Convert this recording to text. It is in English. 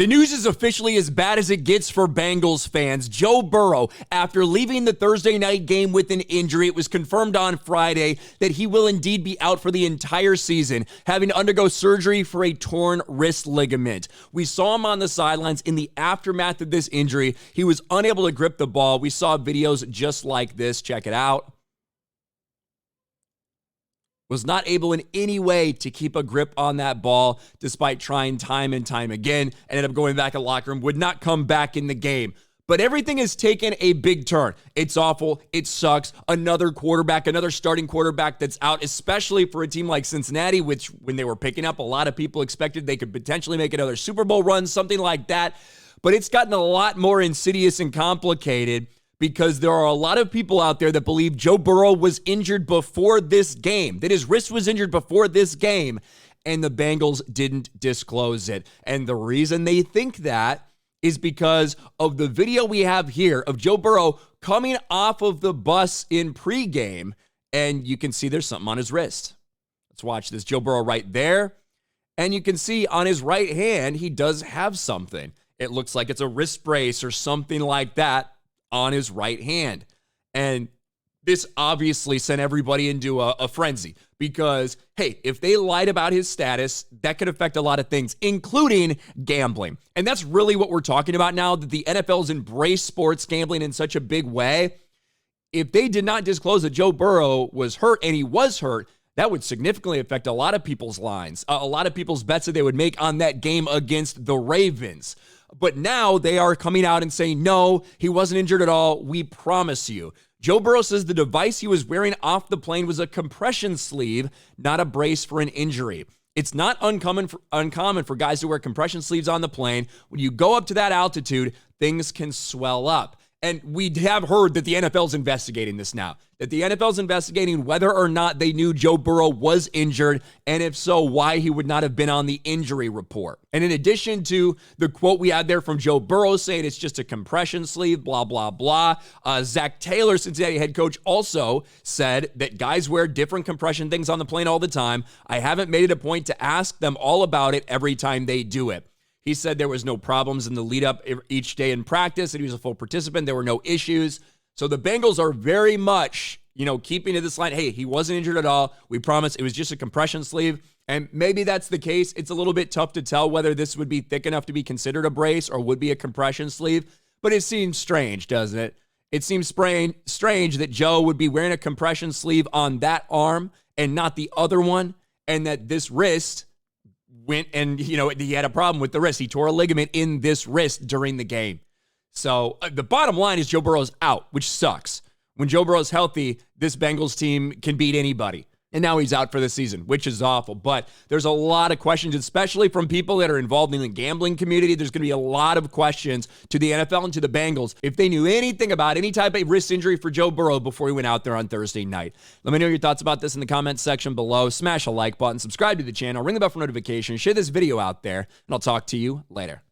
The news is officially as bad as it gets for Bengals fans. Joe Burrow, after leaving the Thursday night game with an injury, it was confirmed on Friday that he will indeed be out for the entire season, having to undergo surgery for a torn wrist ligament. We saw him on the sidelines in the aftermath of this injury. He was unable to grip the ball. We saw videos just like this. Check it out. Was not able in any way to keep a grip on that ball despite trying time and time again. Ended up going back in the locker room, would not come back in the game. But everything has taken a big turn. It's awful. It sucks. Another starting quarterback that's out, especially for a team like Cincinnati, which when they were picking up, a lot of people expected they could potentially make another Super Bowl run, something like that. But it's gotten a lot more insidious and complicated, because there are a lot of people out there that believe Joe Burrow was injured before this game, that his wrist was injured before this game, and the Bengals didn't disclose it. And the reason they think that is because of the video we have here of Joe Burrow coming off of the bus in pregame, and you can see there's something on his wrist. Let's watch this. Joe Burrow right there, and you can see on his right hand, he does have something. It looks like it's a wrist brace or something like that on his right hand. And this obviously sent everybody into a frenzy because, hey, if they lied about his status, that could affect a lot of things, including gambling. And that's really what we're talking about now, that the NFL's embraced sports gambling in such a big way. If they did not disclose that Joe Burrow was hurt, and he was hurt, that would significantly affect a lot of people's lines, a lot of people's bets that they would make on that game against the Ravens. But now they are coming out and saying, no, he wasn't injured at all. We promise you. Joe Burrow says the device he was wearing off the plane was a compression sleeve, not a brace for an injury. It's not uncommon for guys to wear compression sleeves on the plane. When you go up to that altitude, things can swell up. And we have heard that the NFL's investigating this now, that the NFL's investigating whether or not they knew Joe Burrow was injured, and if so, why he would not have been on the injury report. And in addition to the quote we had there from Joe Burrow saying it's just a compression sleeve, blah, blah, blah, Zach Taylor, Cincinnati head coach, also said that guys wear different compression things on the plane all the time. I haven't made it a point to ask them all about it every time they do it. He said there was no problems in the lead up each day in practice, and he was a full participant. There were no issues. So the Bengals are very much, keeping to this line. Hey, he wasn't injured at all. We promise it was just a compression sleeve. And maybe that's the case. It's a little bit tough to tell whether this would be thick enough to be considered a brace or would be a compression sleeve. But it seems strange, doesn't it? It seems strange that Joe would be wearing a compression sleeve on that arm and not the other one, and that this wrist went and, he had a problem with the wrist. He tore a ligament in this wrist during the game. So the bottom line is Joe Burrow's out, which sucks. When Joe Burrow's healthy, this Bengals team can beat anybody. And now he's out for the season, which is awful. But there's a lot of questions, especially from people that are involved in the gambling community. There's going to be a lot of questions to the NFL and to the Bengals if they knew anything about any type of wrist injury for Joe Burrow before he went out there on Thursday night. Let me know your thoughts about this in the comments section below. Smash a like button, subscribe to the channel, ring the bell for notifications, share this video out there, and I'll talk to you later.